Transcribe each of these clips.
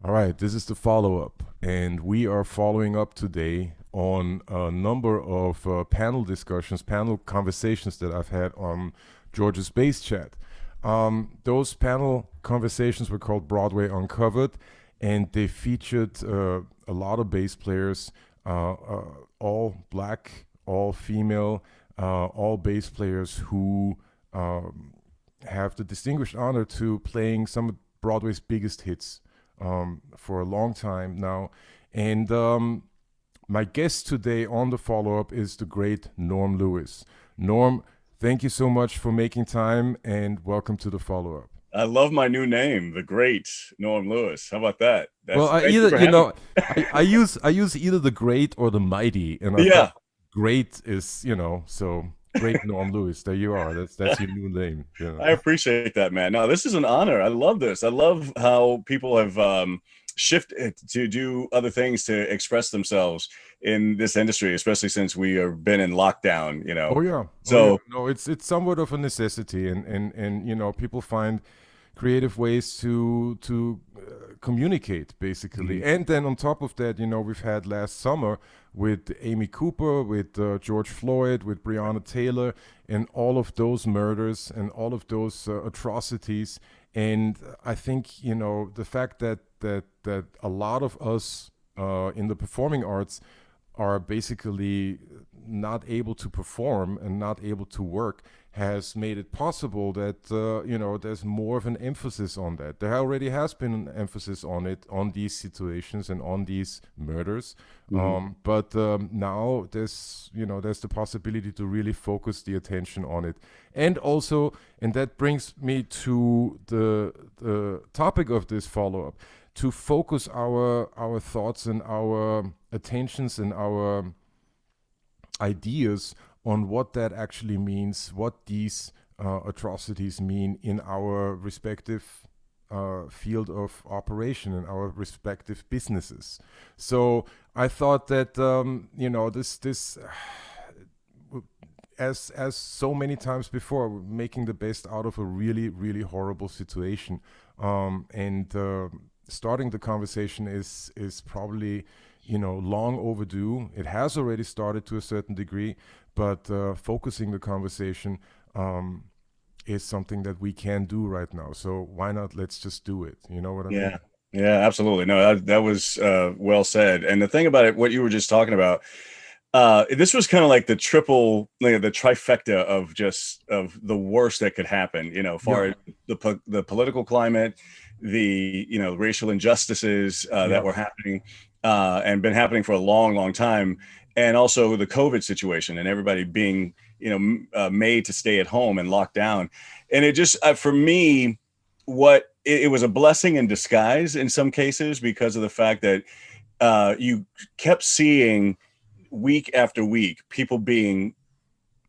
All right, this is the follow up, and we are following up today on a number of panel discussions, panel conversations that I've had on George's Bass Chat. Those panel conversations were called Broadway Uncovered, and they featured a lot of bass players, all black, all female, all bass players who have the distinguished honor to playing some of Broadway's biggest hits for a long time now. And my guest today on the follow up is the great Norm Lewis. Norm, thank you so much for making time and welcome to the follow up. I love my new name, the great Norm Lewis. How about that? Well, That's I thank you either for having I use either the great or the mighty, and I me. thought Yeah, great is so great Norm Lewis. There you are. That's your new name. I appreciate that, man. No, this is an honor. I love this. I love how people have shifted to do other things to express themselves in this industry, especially since we have been in lockdown. Oh yeah, oh yeah. So No, it's somewhat of a necessity, and people find creative ways to communicate basically. mhm. And then on top of that, we've had last summer with Amy Cooper, with George Floyd, with Breonna Taylor, and all of those murders and all of those atrocities. And I think the fact that a lot of us in the performing arts are basically not able to perform and not able to work has made it possible that there's more of an emphasis on that. There already has been an emphasis on it, on these situations and on these murders, Mhm. but now there's the possibility to really focus the attention on it, and also, and that brings me to the topic of this follow up, to focus our thoughts and our attentions and our ideas on what that actually means, what these atrocities mean in our respective field of operation in our respective businesses. So I thought that this as so many times before, making the best out of a really really horrible situation, and starting the conversation is probably long overdue. It has already started to a certain degree, but focusing the conversation is something that we can do right now. So why not? Let's just do it. You know what I Yeah, mean? yeah, absolutely. No, that was well said. And the thing about it, what you were just talking about, this was kind of like the triple, like the trifecta of just of the worst that could happen. Yeah, Far as the political climate, the racial injustices that yeah, were happening and been happening for a long, long time, and also the COVID situation and everybody being made to stay at home and locked down. And it just for me, it was a blessing in disguise in some cases because of the fact that you kept seeing week after week people being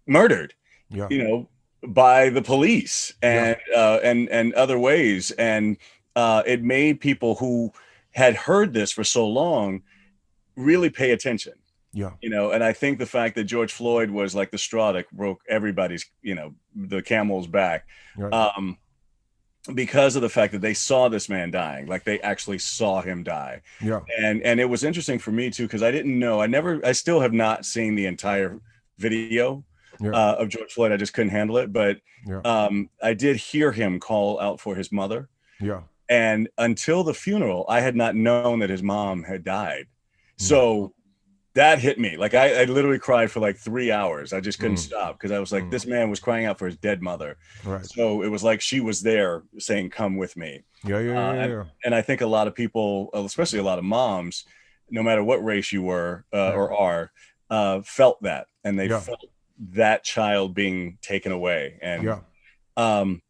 murdered, yeah, you know, by the police yeah, and other ways, and it made people who had heard this for so long really pay attention. yeah. And I think the fact that George Floyd was like the straw that broke everybody's, the camel's back. Right. Um, because of the fact that they saw this man dying, like they actually saw him die. Yeah, And it was interesting for me too, because I didn't know, I still have not seen the entire video yeah, of George Floyd. I just couldn't handle it. But yeah, I did hear him call out for his mother. yeah, And until the funeral, I had not known that his mom had died. yeah. So that hit me. Like I literally cried for like 3 hours. I just couldn't Mm, stop because I was like, mm. this man was crying out for his dead mother. Right. So it was like she was there saying, "Come with me." Yeah, yeah, Uh, yeah, and, yeah, and I think a lot of people, especially a lot of moms, no matter what race you were yeah, or are, felt that, and they yeah, felt that child being taken away. And yeah. um,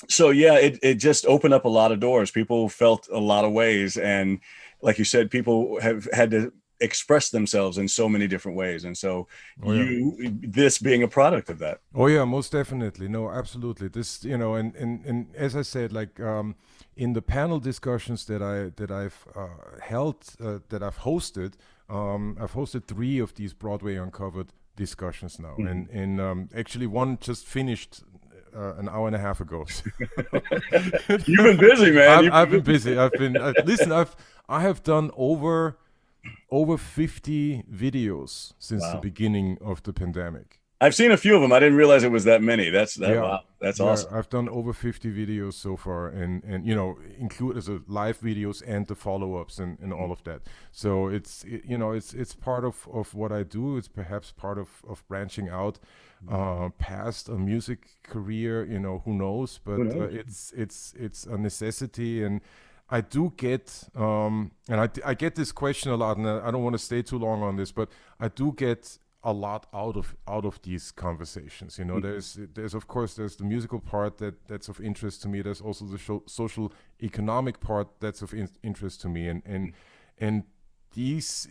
so yeah, it just opened up a lot of doors. People felt a lot of ways, and like you said, people have had to express themselves in so many different ways. And so Oh yeah. this being a product of that. Oh yeah, most definitely. No, absolutely. This, and as I said, like in the panel discussions that I've held, that I've hosted three of these Broadway Uncovered discussions now, Mhm. and actually one just finished an hour and a half ago. You've been busy, man. I've been busy. Listen. I have done over 50 videos since the Wow. beginning of the pandemic. I've seen a few of them. I didn't realize it was that many. Yeah. Wow. That's Yeah, awesome. I've done over 50 videos so far, and you know, include as a live videos and the follow-ups and all of that. So it's part of what I do. It's perhaps part of branching out past a music career. You know, who knows? Who But knows? it's a necessity, and I do get and I get this question a lot, and I don't want to stay too long on this, but I do get a lot out of these conversations. You know, there's of course there's the musical part that's of interest to me. There's also the social economic part that's of interest to me, and these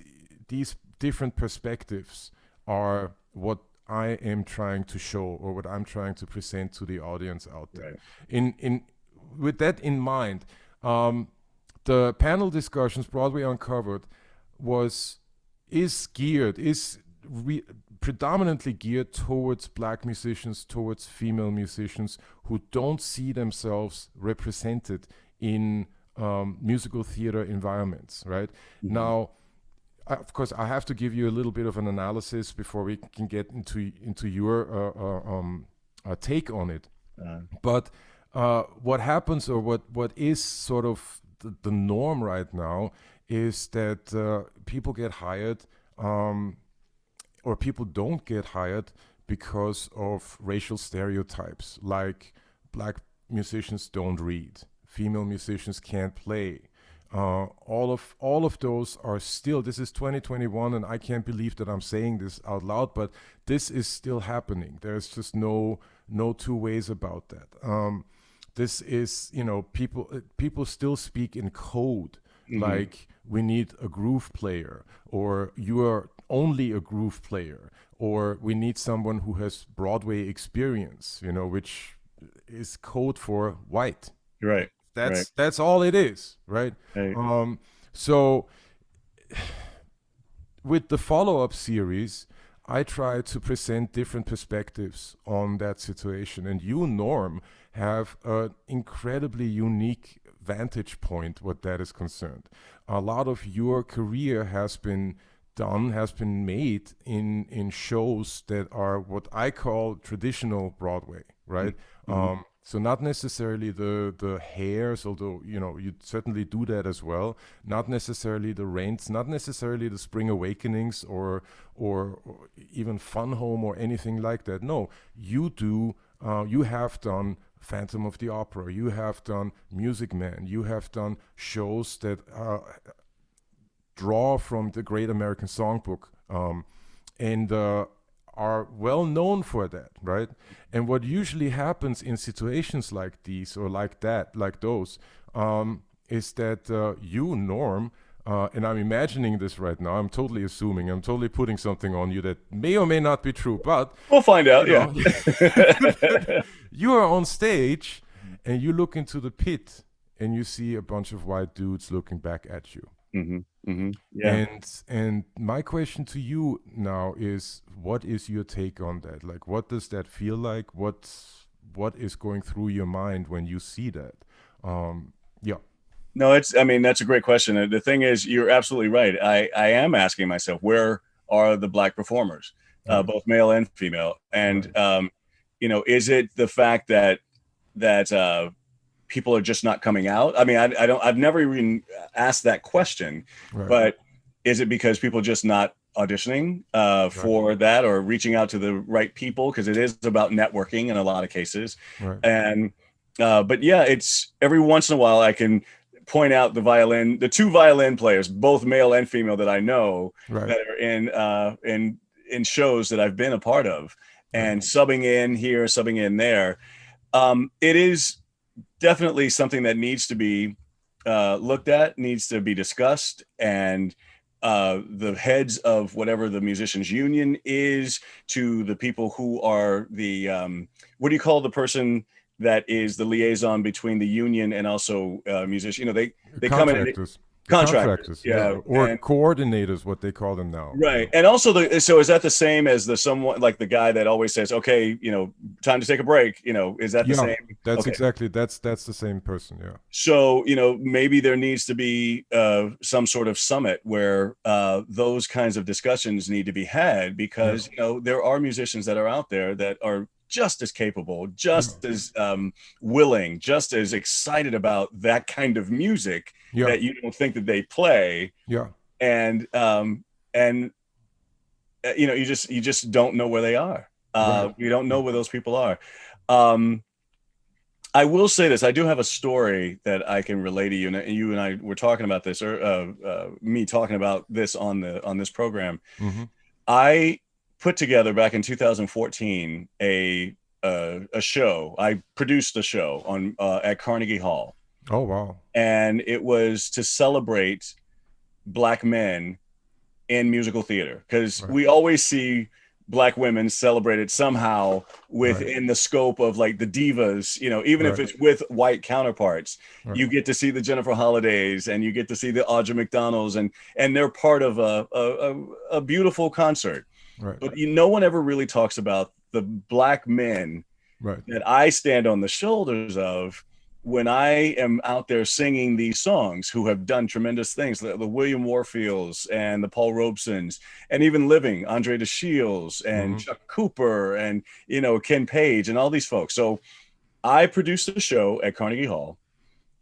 different perspectives are what I am trying to show, or what I'm trying to present to the audience out there. Right. In with that in mind, the panel discussions, Broadway Uncovered, is geared is predominantly geared towards black musicians, towards female musicians who don't see themselves represented in musical theater environments, right? Now, of course, I have to give you a little bit of an analysis before we can get into your take on it. But what happens, or what is sort of the norm right now, is that people get hired, or people don't get hired because of racial stereotypes, like black musicians don't read, female musicians can't play. All of those are still. This is 2021, and I can't believe that I'm saying this out loud, but this is still happening. There's just no two ways about that. This is, you know, people still speak in code, like we need a groove player, or you are only a groove player, or we need someone who has Broadway experience, you know, which is code for white. Right. That's all it is, right? Right. So with the follow-up series, I try to present different perspectives on that situation, and you, Norm, have an incredibly unique vantage point what that is concerned. A lot of your career has been made in shows that are what I call traditional Broadway, right? So not necessarily the hairs, although you know you certainly do that as well. Not necessarily the Rents, not necessarily the Spring Awakenings, or even Fun Home or anything like that. No, you do. You have done Phantom of the Opera. You have done Music Man. You have done shows that draw from the Great American Songbook, and are well known for that, right? And what usually happens in situations like these, or like that, like those, is that you, Norm, and I'm imagining this right now. I'm totally assuming. I'm totally putting something on you that may or may not be true, but We'll find out. you know, Yeah. you are on stage and you look into the pit and you see a bunch of white dudes looking back at you. Yeah. And my question to you now is, what is your take on that? Like, what does that feel like? What is going through your mind when you see that? Yeah. No, I mean, that's a great question. The thing is, you're absolutely right. I am asking myself, where are the black performers, Right. both male and female? And, you know, is it the fact that people are just not coming out? I mean, I've never even asked that question, Right. but is it because people just not auditioning for that, or reaching out to the right people? Because it is about networking in a lot of cases. Right. And, but yeah, it's every once in a while I can point out the two violin players, both male and female, that I know Right. that are in shows that I've been a part of, and subbing in here, subbing in there. It is definitely something that needs to be looked at, needs to be discussed, and the heads of whatever the musicians union is, to the people who are the what do you call the person that is the liaison between the union and also musicians? You know, they come in and Contractors. The Contractors, contractors, yeah, yeah, or and coordinators, what they call them now. right. And also so is that the same as the someone like the guy that always says, okay, time to take a break, is that the Yeah, same? that's Okay. exactly that's the same person. Yeah, So, maybe there needs to be some sort of summit where those kinds of discussions need to be had yeah, because, there are musicians that are out there that are just as capable, yeah, just as willing, just as excited about that kind of music yeah, that you don't think that they play. yeah. And you just don't know where they are. Right. You don't know Right. where those people are. Um, I will say this. I do have a story that I can relay to you, and you and I were talking about this, or me talking about this on this program. Mm-hmm. I put together back in 2014 a show. I produced a show on at Carnegie Hall, Oh wow. and it was to celebrate Black men in musical theater because Right. we always see Black women celebrated somehow Right. within the scope of like the divas, even if Right. it's with white counterparts. Right. You get to see the Jennifer Hollidays and you get to see the Audra McDonalds, and they're part of a beautiful concert. Right. But no one ever really talks about the Black men Right. that I stand on the shoulders of when I am out there singing these songs, who have done tremendous things, the William Warfields and the Paul Robesons, and even living Andre DeShields and Mm-hmm. Chuck Cooper and, Ken Page and all these folks. So I produced a show at Carnegie Hall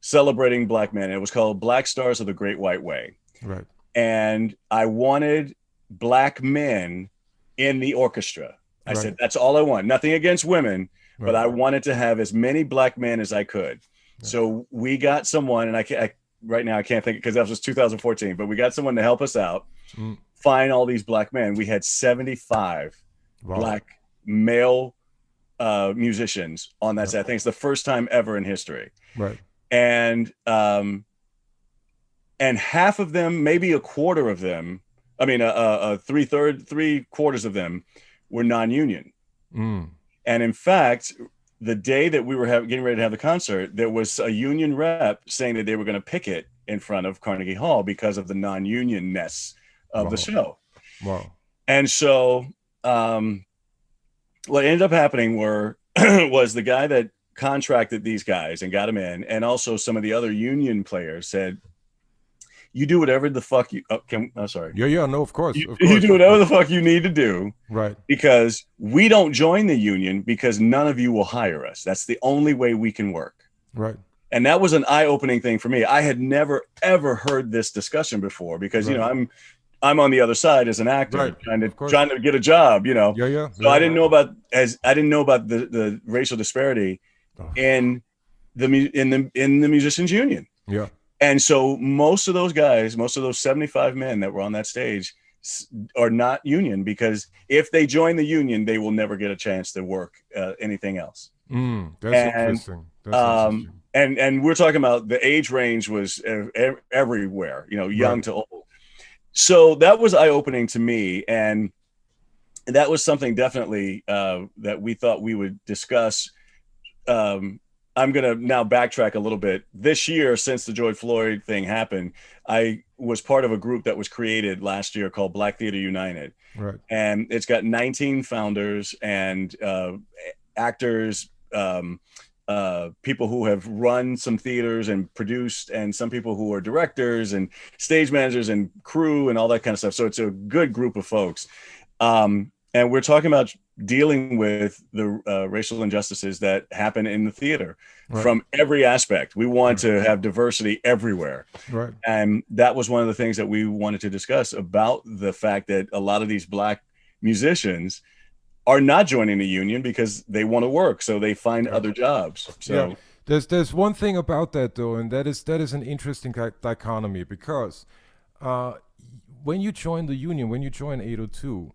celebrating Black men. It was called Black Stars of the Great White Way. Right. And I wanted Black men in the orchestra. I Right. said, that's all I want. Nothing against women, but Right. I wanted to have as many Black men as I could. Yeah. So we got someone, and right now I can't think because that was 2014, but we got someone to help us out, Mm. find all these Black men. We had 75 Wow. Black male musicians on that Yeah. set. I think it's the first time ever in history. Right. And half of them, maybe a quarter of them, I mean, three quarters of them were non-union. Mm. And in fact, the day that we were getting ready to have the concert, there was a union rep saying that they were going to picket in front of Carnegie Hall because of the non-unionness of the Wow. show. Wow. And so what ended up happening was the guy that contracted these guys and got them in, and also some of the other union players said, you do whatever the fuck you sorry. Yeah. Yeah. No. Of course. You Of course. do whatever the fuck you need to do, Right. because we don't join the union because none of you will hire us. That's the only way we can work. Right. And that was an eye-opening thing for me. I had never ever heard this discussion before because Right. I'm on the other side as an actor, Right. Of course. trying to get a job, Yeah. Yeah. So I didn't know about the racial disparity Oh. in the musicians union. Yeah. And so most of those guys, most of those 75 men that were on that stage are not union, because if they join the union, they will never get a chance to work anything else. That's interesting. That's interesting. And we're talking about the age range was everywhere, young Right. to old. So that was eye-opening to me. And that was something definitely that we thought we would discuss. I'm going to now backtrack a little bit. This year, since the George Floyd thing happened, I was part of a group that was created last year called Black Theater United. Right. And it's got 19 founders and actors, people who have run some theaters and produced, and some people who are directors and stage managers and crew and all that kind of stuff. So it's a good group of folks. And we're talking about dealing with the racial injustices that happen in the theater. Right. From every aspect. We want to have diversity everywhere. Right. And that was one of the things that we wanted to discuss, about the fact that a lot of these Black musicians are not joining the union because they want to work. So they find other jobs. So there's one thing about that though, and that is an interesting dichotomy, because when you join the union, when you join 802,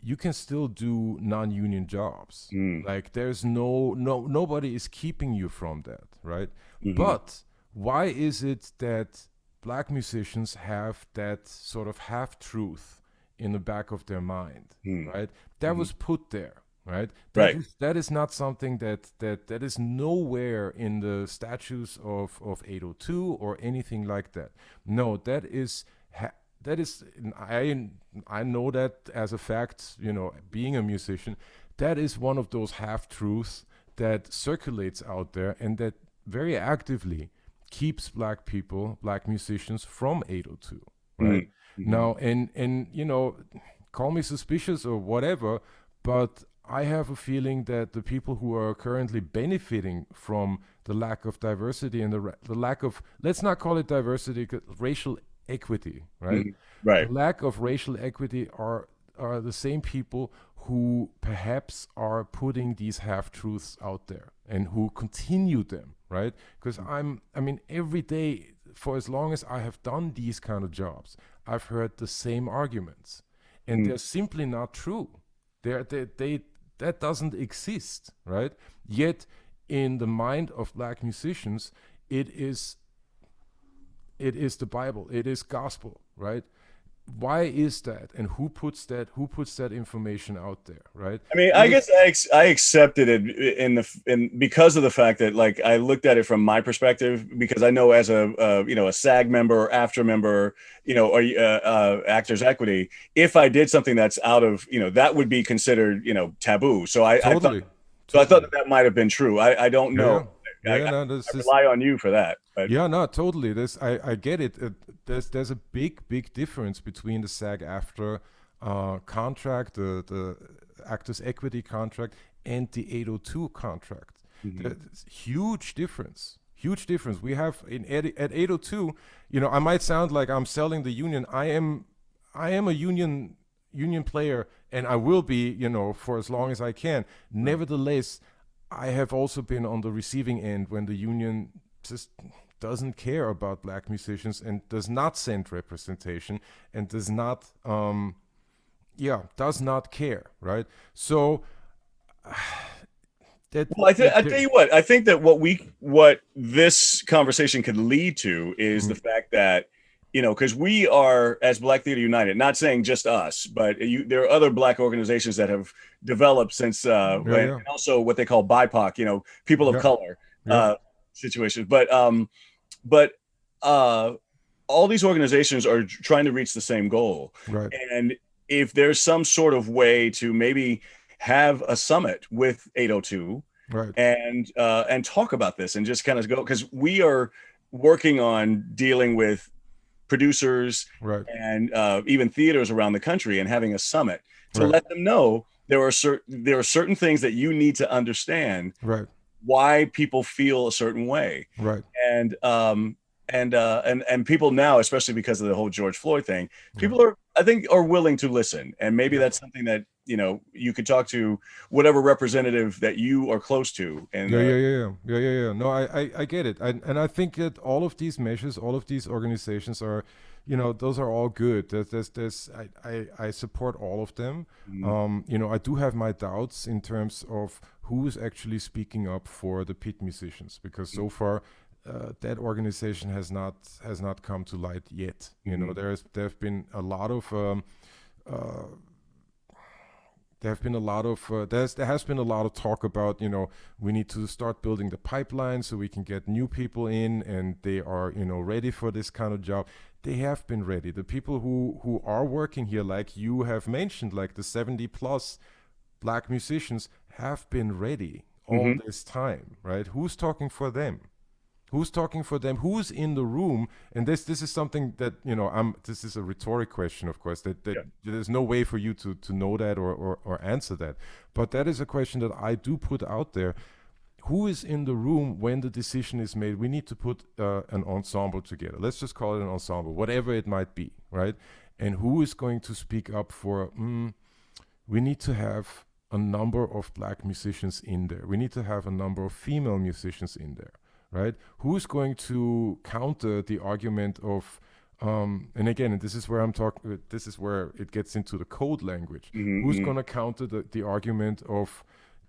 you can still do non-union jobs. Like there's nobody is keeping you from that, right? Mm-hmm. But why is it that Black musicians have that sort of half-truth in the back of their mind, right? That was put there right? Right. That is not something that is nowhere in the statutes of 802 or anything like that. No, that is I know that as a fact, being a musician, that is one of those half truths that circulates out there and that very actively keeps black people, black musicians from 802, right? Mm-hmm. Now, and call me suspicious or whatever, but I have a feeling that the people who are currently benefiting from the lack of diversity and the lack of, let's not call it diversity, racial equity, right? Hmm. The Right. lack of racial equity are the same people who perhaps are putting these half truths out there and who continue them, right? Because I mean, every day for as long as I have done these kind of jobs, I've heard the same arguments, and Mm-hmm. they're simply not true. They that doesn't exist, right? Yet, in the mind of black musicians, it is it is the Bible, it is gospel, right? Why is that, and who puts that information out there, right? I mean, It I is guess I accepted it in because of the fact that like I looked at it from my perspective because I know as a a SAG member or AFTRA member, or Actors Equity, if I did something that's out of that would be considered taboo. So totally, I thought totally. that might have been true. I don't Yeah, know. yeah, I yeah. No, this is rely on you for that, but yeah, no, totally. This I get it. There's a big difference between the SAG-AFTRA contract, the Actors Equity contract, and the 802 contract. Mhm. There's huge difference. Huge difference. We have at 802. I might sound like I'm selling the union. I am a union player, and I will be. For as long as I can. Right. Nevertheless, I have also been on the receiving end when the union just doesn't care about black musicians and does not send representation and does not care, right? So that Well, I tell there, you what, I think that what this conversation could lead to is the mm, fact that, because we are as Black Theater United, not saying just us, but there are other Black organizations that have developed since, yeah, and yeah, also what they call BIPOC, people of yeah, color yeah, situations. But uh, all these organizations are trying to reach the same goal, right, and if there's some sort of way to maybe have a summit with 802 right, and talk about this and just kind of go because we are working on dealing with producers right, and even theaters around the country and having a summit to right, let them know there are certain things that you need to understand right, why people feel a certain way right, and and people now, especially because of the whole George Floyd thing, yeah. people are, I think, are willing to listen, and maybe Yeah. that's something that you could talk to whatever representative that you are close to, and Yeah, yeah, yeah, yeah, yeah, yeah, yeah. No, I get it, and I think that all of these measures, all of these organizations are, those are all good. I support all of them. mm, I do have my doubts in terms of who is actually speaking up for the pit musicians because so far, that organization has not come to light yet. mm, There have been a lot of uh, there have been a lot of there has been a lot of talk about we need to start building the pipeline so we can get new people in and they are ready for this kind of job. They have been ready. The people who are working here, like you have mentioned, like the 70 plus black musicians, have been ready all mhm. this time, right? Who's talking for them? Who's talking for them? Who's in the room? And this is something that I'm. This is a rhetoric question, of course. That Yeah. there's no way for you to know that or answer that. But that is a question that I do put out there. Who is in the room when the decision is made? We need to put an ensemble together. Let's just call it an ensemble, whatever it might be, right? And who is going to speak up for? We need to have a number of black musicians in there. We need to have a number of female musicians in there, right? Who's going to counter the argument of, and again, and this is where I'm talking, this is where it gets into the code language. Mhm, Who's mhm. going to counter the argument of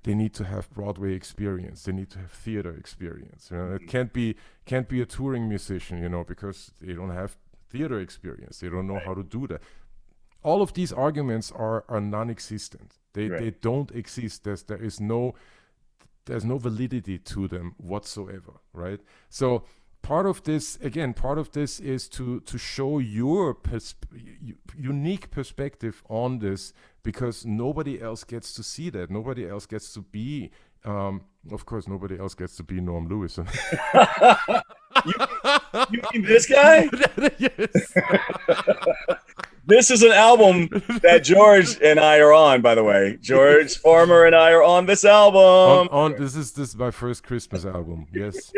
they need to have Broadway experience, they need to have theater experience. It can't be a touring musician, because they don't have theater experience. They don't know Right. how to do that. all of these arguments are non-existent. They Right. don't exist. There's no validity to them whatsoever, right? So part of this is to show your unique perspective on this, because nobody else gets to see that. Nobody else gets to be, of course, nobody else gets to be Norm Lewis. you, you mean this guy? Yes. This is an album that George and I are on, by the way. George Farmer and I are on this album. On this is my first Christmas album, yes,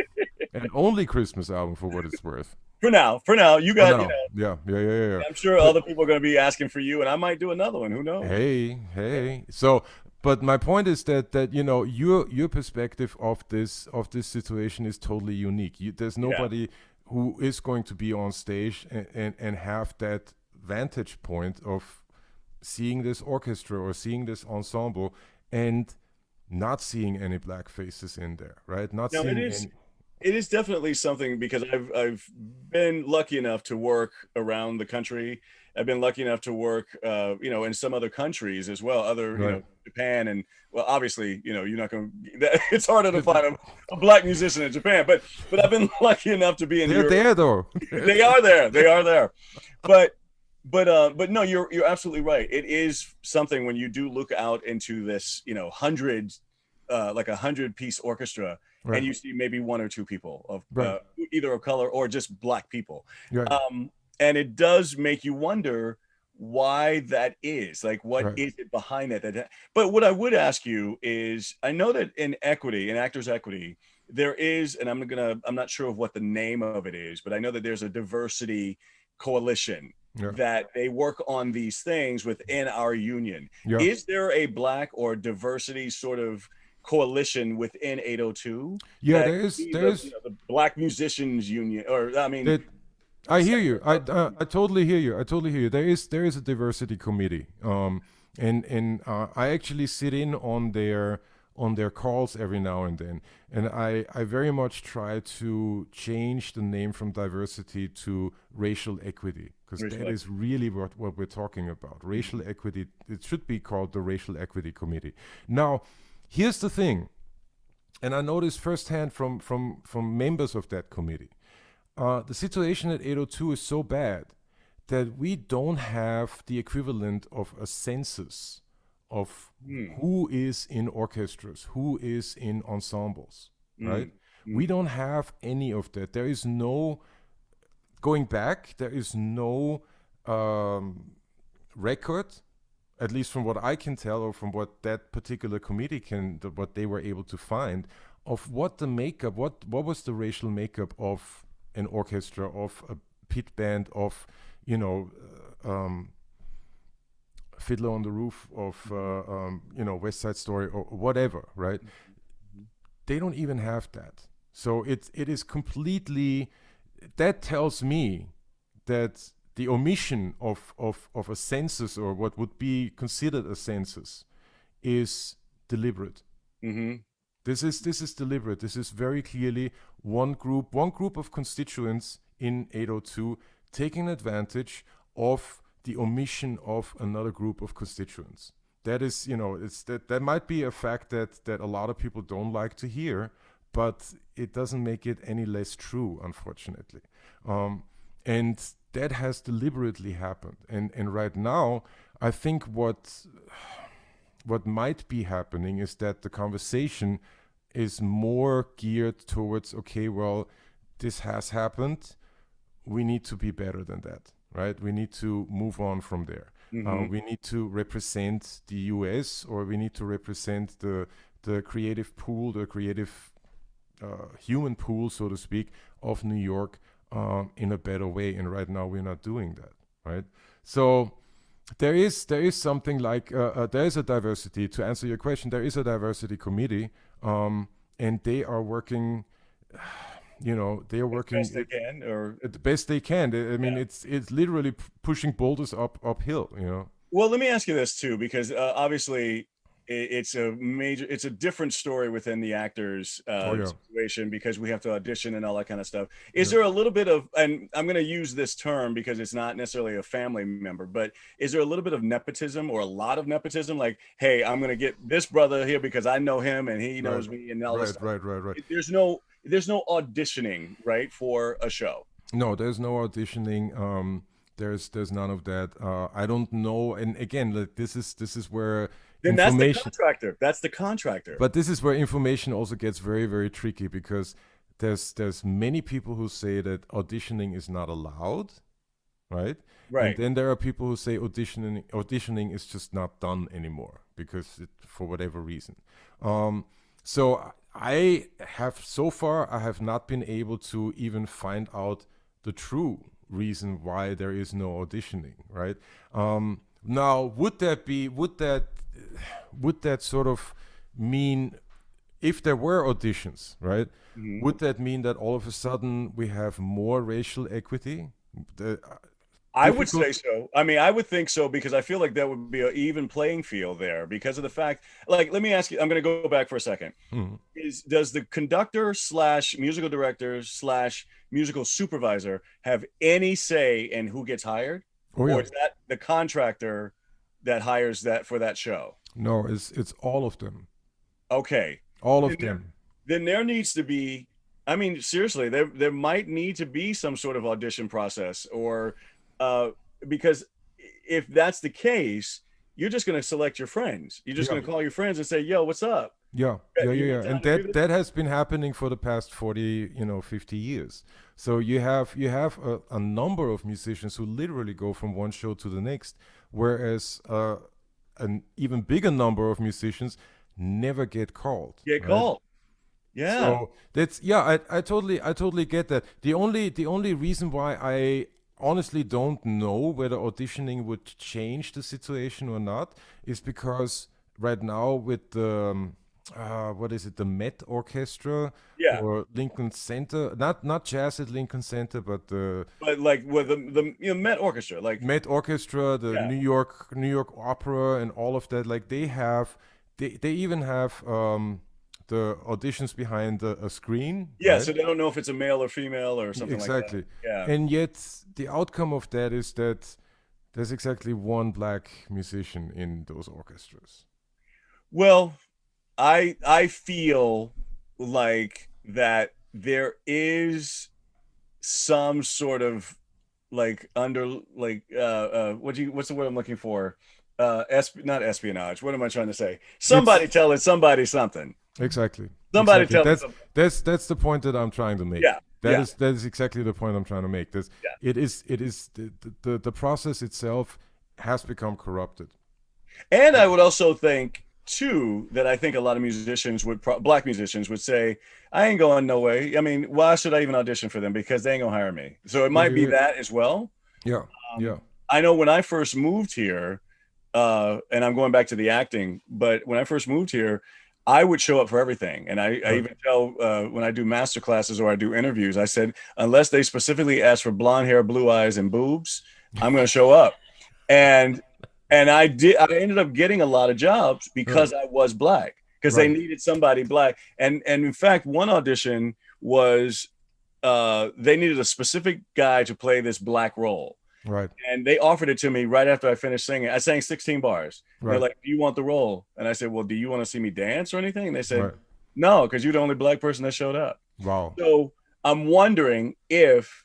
and only Christmas album for what it's worth. For now, you For got, now, yeah. I'm sure But other people are going to be asking for you, and I might do another one. Who knows? hey. So, but my point is that your perspective of this situation is totally unique. There's Yeah. nobody who is going to be on stage and have that vantage point of seeing this orchestra or seeing this ensemble and not seeing any black faces in there, right? Not Now seeing any. it is definitely something because I've been lucky enough to work around the country. I've been lucky enough to work, in some other countries as well, other, Right. Japan, and well, obviously, you're not going to. It's harder to find a black musician in Japan, but I've been lucky enough to be in They're Europe. there though. They are there. They are there. But but no, you're absolutely right. It is something when you do look out into this, hundred, like 100-piece orchestra, and Right. you see maybe one or two people of Right. either of color or just black people, Right. and it does make you wonder why that is. Like, what Right. is it behind that? But what I would ask you is, I know that in equity, in actors equity, there is, and I'm not sure of what the name of it is, but I know that there's a diversity coalition Yeah. that they work on these things within our union. Yeah. Is there a black or diversity sort of coalition within 802 Yeah. that could be the Black Musicians Union? Or I mean, That I hear you. I totally hear you. I totally hear you. There is a diversity committee. And I actually sit in on their calls every now and then. And I very much try to change the name from diversity to racial equity, because that is really what we're talking about. Racial equity, it should be called the Racial Equity Committee. Now, here's the thing, and I noticed firsthand from members of that committee. The situation at 802 is so bad that we don't have the equivalent of a census of who is in orchestras, who is in ensembles, right? We don't have any of that. There is no, going back, there is no record, at least from what I can tell or from what that particular committee what they were able to find, of what the makeup, what was the racial makeup of an orchestra, of a pit band, of, Fiddler on the Roof, of West Side Story or whatever, right? They don't even have that. So it is completely, that tells me that the omission of a census, or what would be considered a census, is deliberate. mm-hmm. This is deliberate. This is very clearly one group of constituents in 802 taking advantage of the omission of another group of constituents. That is, that might be a fact that a lot of people don't like to hear, but it doesn't make it any less true, unfortunately. And that has deliberately happened. And right now, I think what might be happening is that the conversation is more geared towards, okay, well, this has happened. We need to be better than that, right? We need to move on from there. We need to represent the US, or we need to represent the creative pool, the creative human pool, so to speak, of New York in a better way. And right now we're not doing that, right? So there is something like there is a diversity, to answer your question. There is a diversity committee, and they are working. They are working Best they can, or at the best they can. I mean, Yeah. it's literally pushing boulders uphill. Well, let me ask you this too, because obviously it's a different story within the actors Oh yeah, situation, because we have to audition and all that kind of stuff. Is yeah. there a little bit of, and I'm going to use this term because it's not necessarily a family member, but is there a little bit of nepotism or a lot of nepotism? Like, hey, I'm going to get this brother here because I know him and he Right, knows me and all this right, stuff. right, right, right. There's no auditioning, right, for a show. No, there's no auditioning. There's none of that. I don't know. And again, like, this is where Then that's the information. contractor. That's the contractor. But this is where information also gets very, very tricky because there's many people who say that auditioning is not allowed, right? And Right. then there are people who say auditioning is just not done anymore because for whatever reason. So I have not been able to even find out the true reason why there is no auditioning, right? Now, would that sort of mean if there were auditions, right? Mhm. Would that mean that all of a sudden we have more racial equity? The I would say difficult. so. I mean, I would think so because I feel like that would be an even playing field there because of the fact, like, let me ask you, I'm going to go back for a second. Mhm. Does the conductor slash musical director slash musical supervisor have any say in who gets hired? Oh Or yeah, is that the contractor that hires that for that show? no, it's all of them, Okay. all Then of them. there needs to be, I mean, seriously, there might need to be some sort of audition process, or uh because if that's the case, you're just going to select your friends. You're just Yeah, going to call your friends and say, yo, what's up? yeah, yeah, You yeah, got yeah. And time to do that this? that has been happening for the past 40, 50 years. So you have a number of musicians who literally go from one show to the next, whereas an even bigger number of musicians never get called, Get right? called. Yeah. So that's yeah, I totally get that. The only reason why I honestly don't know whether auditioning would change the situation or not is because right now with the what is it, the Met Orchestra Yeah. or Lincoln Center, not jazz at Lincoln Center, but the But like with the Met Orchestra, like, Met Orchestra, the yeah. New York Opera, and all of that. Like they even have the auditions behind a screen, Yeah, right? so they don't know if it's a male or female or something like that. Exactly. Yeah. And yet the outcome of that is that there's exactly one black musician in those orchestras. Well, I feel like that there is some sort of like under like what's the word I'm looking for? Not espionage. What am I trying to say? Somebody It's telling somebody something. exactly, Somebody exactly. telling That's something. that's that's the point that I'm trying to make. Yeah. Yeah. That is exactly the point I'm trying to make. Yeah. It is the process itself has become corrupted. And I would also think too that I think a lot of musicians would black musicians would say, I ain't going no way. I mean, why should I even audition for them? Because they ain't gonna hire me. So it Yeah, might be yeah, that as well. yeah, Um, yeah. I know when I first moved here, and I'm going back to the acting, but when I first moved here, I would show up for everything. And I Right. even tell when I do master classes or I do interviews, I said, unless they specifically ask for blonde hair, blue eyes, and boobs, I'm going to show up. And I did. I ended up getting a lot of jobs Right. because I was black, because they Right. needed somebody black. And in fact, one audition was they needed a specific guy to play this black role, Right. and they offered it to me right after I finished singing. I sang 16 bars. And they're Right. like, "Do you want the role?" And I said, "Well, do you want to see me dance or anything?" And they said, Right. "No, because you're the only black person that showed up." Wow. So I'm wondering if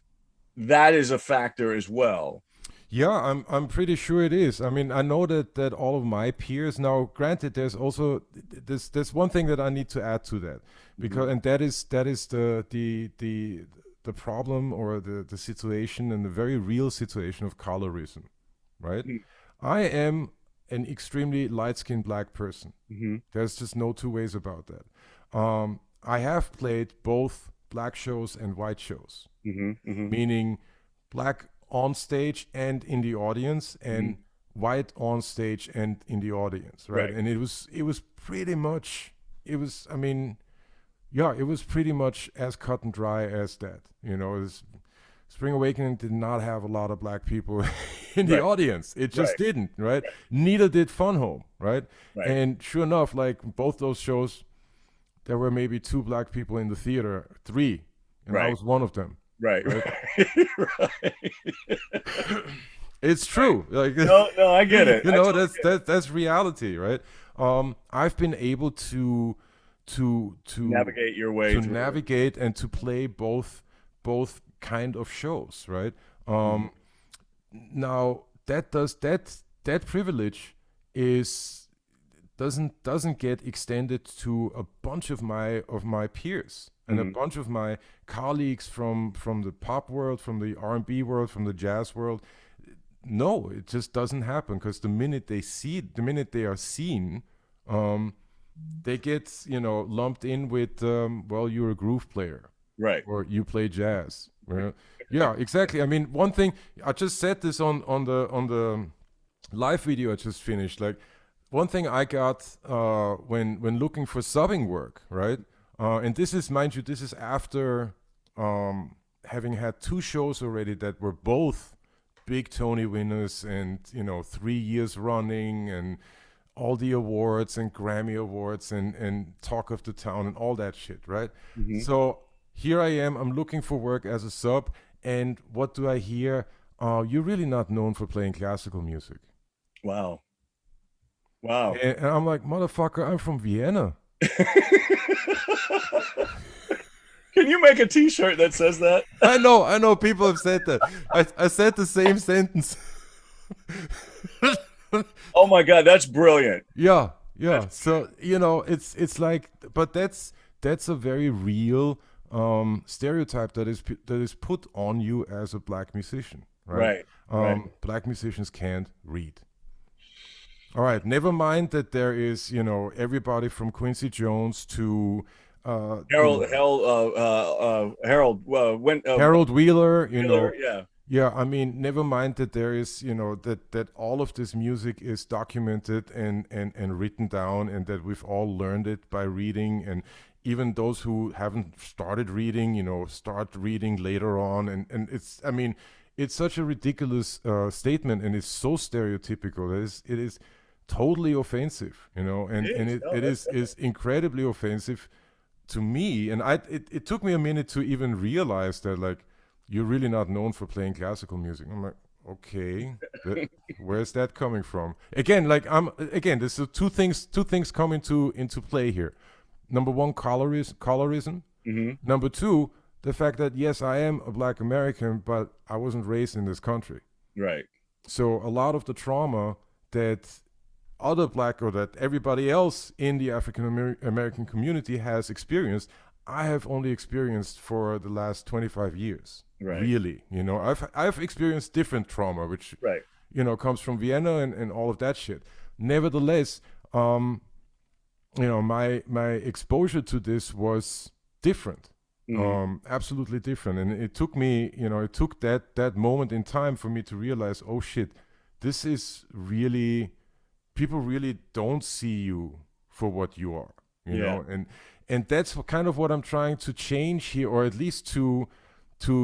that is a factor as well. Yeah, I'm pretty sure it is. I mean, I know that all of my peers now. Granted, there's also there's one thing that I need to add to that Mhm. because and that is the problem or the situation and the very real situation of colorism, right? I am an extremely light-skinned black person. Mm-hmm. There's just no two ways about that. I have played both black shows and white shows, Mm-hmm. Mm-hmm. meaning black on stage and in the audience, Mm-hmm. and white on stage and in the audience, right? Right. And it was pretty much it was I mean, yeah, it was pretty much as cut and dry as that. Spring Awakening did not have a lot of black people in the Right. audience. It just Right. didn't, right? Neither did Fun Home, right? Right. And sure enough, like both those shows, there were maybe two black people in the theater, three, and I Right. was one of them, Right. right? Right. It's true. Like No, no, I get it. you I know, totally get it. that's reality, right? I've been able to to Navigate your way to through it. navigate and to play both kind of shows, right? Mhm. Now that privilege is doesn't get extended to a bunch of my peers and a Mhm. bunch of my colleagues from the pop world, from the R&B world, from the jazz world. No, it just doesn't happen because the minute they are seen, um, they get lumped in with well, you're a groove player Right. or you play jazz. Yeah, exactly. I mean, one thing I just said this on the live video I just finished. Like, one thing I got when looking for subbing work, right? And this is, mind you, this is after having had two shows already that were both big Tony winners and 3 years running and all the awards and Grammy awards and talk of the town and all that shit, right? Hmm. So here I am. I'm looking for work as a sub, and what do I hear? You're really not known for playing classical music. Wow. Wow. And I'm like, motherfucker, I'm from Vienna. Can you make a T-shirt that says that? I know people have said that. I said the same sentence. Oh my God, that's brilliant. Yeah, That's yeah. So, it's like, but that's a very real stereotype that is put on you as a black musician, right? right. Right. Black musicians can't read. All right, never mind that there is, everybody from Quincy Jones to, uh, you Harold, know, Harold, when Harold Wheeler, Miller, yeah. yeah, I mean, never mind that there is, that all of this music is documented and written down, and that we've all learned it by reading, and even those who haven't started reading, start reading later on, and I mean, it's such a ridiculous statement, and it's so stereotypical. It is totally offensive, It and is. it, No, it that's is incredibly offensive to me. And it took me a minute to even realize that, like, you're really not known for playing classical music. I'm like, okay, where's that coming from? Again, like, this is two things come into play here. Number one, colorism. hmm Number two, the fact that, yes, I am a black American, but I wasn't raised in this country. right. So a lot of the trauma that other black or that everybody else in the African American community has experienced, I have only experienced for the last 25 years. Right. Really, I've experienced different trauma, which Right. comes from Vienna and all of that shit. Nevertheless, my exposure to this was different, Hmm. absolutely different, and it took me, it took that moment in time for me to realize, oh shit, this is really, people really don't see you for what you are, Yeah. and that's kind of what I'm trying to change here, or at least to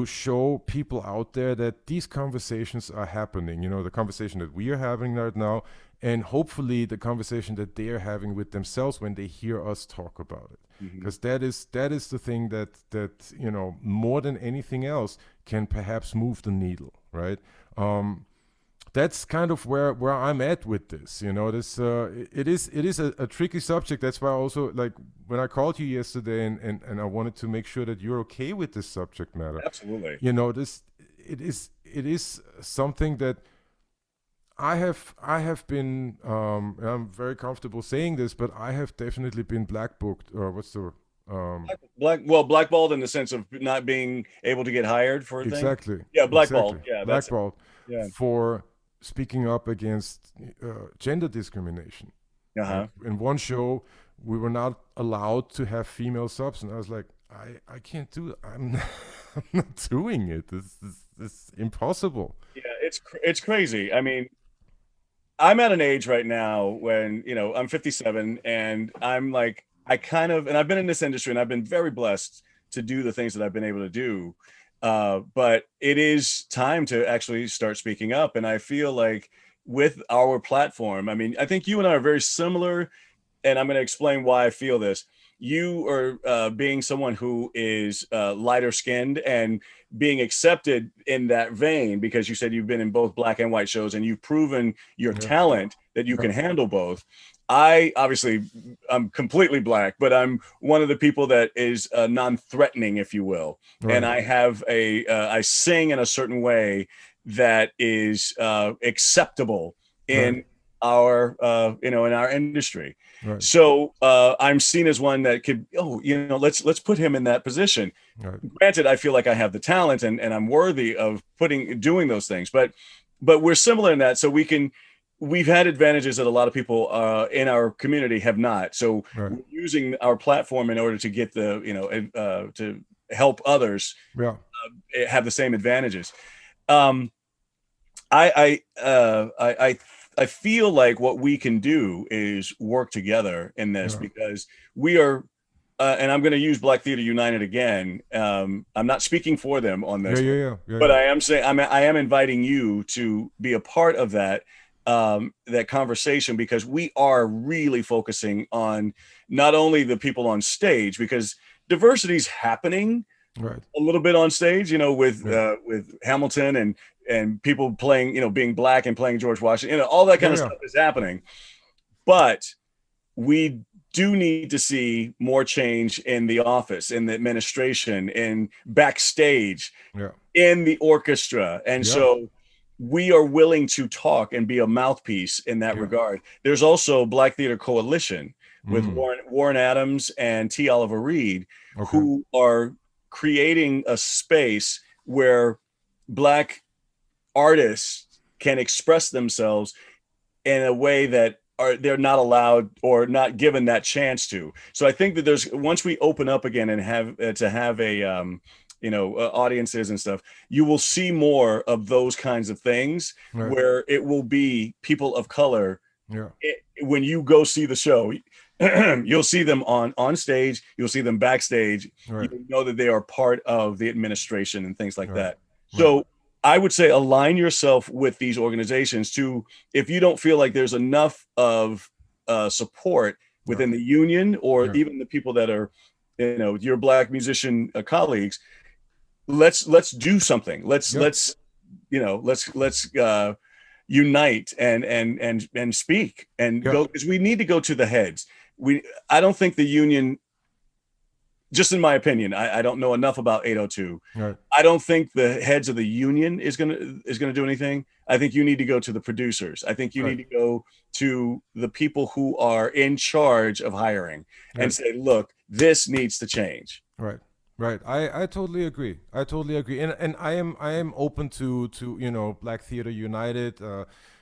show people out there that these conversations are happening. The conversation that we are having right now, and hopefully the conversation that they are having with themselves when they hear us talk about it, Hmm. because that is the thing that more than anything else can perhaps move the needle, right? That's kind of where I'm at with this. This it is a tricky subject. That's why also, like, when I called you yesterday, and I wanted to make sure that you're okay with this subject matter. Absolutely. This it is something that I have been, I'm very comfortable saying this, but I have definitely been black booked, or what's the Blackballed in the sense of not being able to get hired for a thing. exactly Yeah, blackballed. exactly Yeah, that's it. blackballed Yeah. for speaking up against gender discrimination. Like, Uh-huh. in one show, we were not allowed to have female subs, and I was like, I can't do it. I'm not doing it. This is impossible. Yeah, it's crazy. I mean, I'm at an age right now when, I'm 57 and I'm like, I kind of, and I've been in this industry and I've been very blessed to do the things that I've been able to do. But it is time to actually start speaking up. And I feel like with our platform, I mean, I think you and I are very similar, and I'm going to explain why I feel this. You are being someone who is lighter skinned and being accepted in that vein because you said you've been in both black and white shows and you've proven your Yeah. talent that you Yeah. can handle both. I obviously, I'm completely black, but I'm one of the people that is non-threatening, if you will. And Right. I have I sing in a certain way that is acceptable Right. in our in our industry. Right. So I'm seen as one that could, oh, let's put him in that position. Right. Granted, I feel like I have the talent and I'm worthy of doing those things, but we're similar in that. So we've had advantages that a lot of people in our community have not. So Right. we're using our platform in order to get to help others Yeah. have the same advantages. Um, I feel like what we can do is work together in this Yeah. because we are, and I'm going to use Black Theater United again. I'm not speaking for them on Yeah. this, Yeah. Yeah. Yeah. but Yeah. I am saying I am inviting you to be a part of that conversation because we are really focusing on not only the people on stage because diversity is happening Right. a little bit on stage, Yeah. with Hamilton and people playing, being black and playing George Washington, all that kind Yeah. of Yeah. stuff is happening. But we do need to see more change in the office, in the administration, in backstage, Yeah. in the orchestra. And Yeah. so we are willing to talk and be a mouthpiece in that Yeah. regard. There's also Black Theater Coalition with Mm. Warren Adams and T. Oliver Reed, Okay. who are creating a space where Black artists can express themselves in a way that they're not allowed or not given that chance to. So I think that there's once we open up again and have to have a audiences and stuff, you will see more of those kinds of things Right. where it will be people of color. Yeah. When you go see the show, you'll see them on stage, you'll see them backstage, you Right. know that they are part of the administration and things like Right. that. Right. So I would say align yourself with these organizations to, if you don't feel like there's enough of support Yeah. within the union or Yeah. even the people that are, your black musician colleagues, let's do something. Yeah. Let's unite and speak and Yeah. go, because we need to go to the heads. I don't think the union, just in my opinion, I don't know enough about 802. Right. I don't think the heads of the union is gonna do anything. I think you need to go to the producers. I think you Right. need to go to the people who are in charge of hiring and Right. say, look, this needs to change. Right. Right. I totally agree. I totally agree. And I am open to Black Theater United,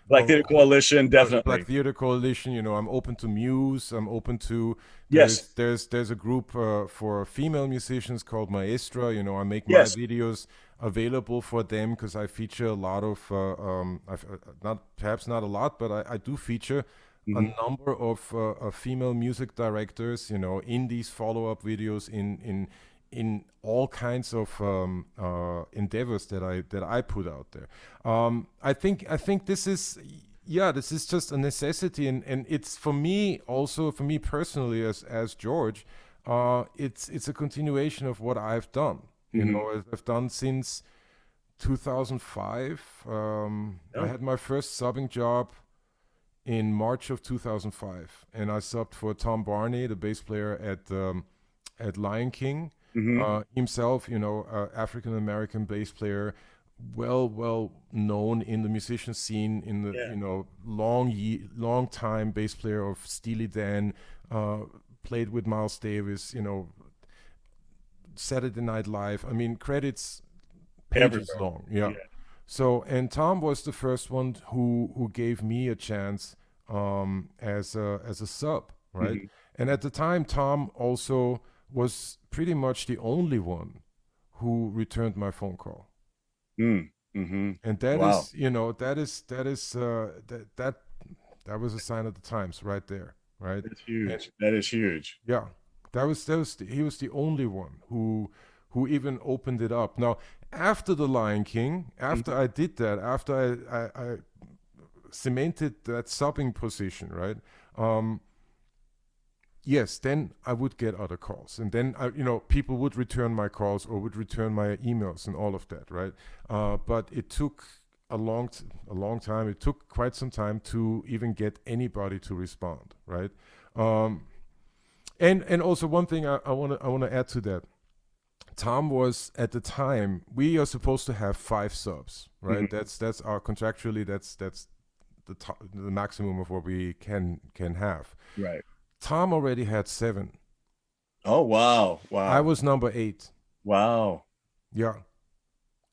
Black Theater Coalition, Black definitely. Theater Coalition. I'm open to Muse. I'm open to Yes, there's a group for female musicians called Maestra. I make my yes. videos available for them because I feature a lot of not perhaps not a lot, but I do feature a Mhm. number of female music directors. In these follow-up videos in all kinds of endeavors that I put out there. I think this is, yeah, this is just a necessity, and it's for me also, for me personally, as George, it's a continuation of what I've done. Mhm. I've done since 2005. I Yeah. had my first subbing job in March of 2005, and I subbed for Tom Barney, the bass player at Lion King. Mhm. Himself, African American bass player, well known in the musician scene, in the Yeah. long time bass player of Steely Dan, played with Miles Davis, Saturday Night Live. I mean, credits pages Everywhere. long. Yeah. Yeah. So, and Tom was the first one who gave me a chance as a sub, right? Mhm. And at the time, Tom also was pretty much the only one who returned my phone call. Mm. Mhm. And that Wow. is, that was a sign of the times right there, right? That's And huge. That is huge. yeah, he was the only one who even opened it up. Now, after The Lion King, after I did that, after I cemented that subbing position, right? Yes, then I would get other calls, and then people would return my calls or would return my emails and all of that, right? But it took a long time. It took quite some time to even get anybody to respond, right? And also one thing I want to add to that. Tom was, at the time, we are supposed to have 5 subs, right? That's our contractually, that's the maximum of what we can have. Right. Tom already had 7. Oh, wow. I was number 8. Wow. Yeah.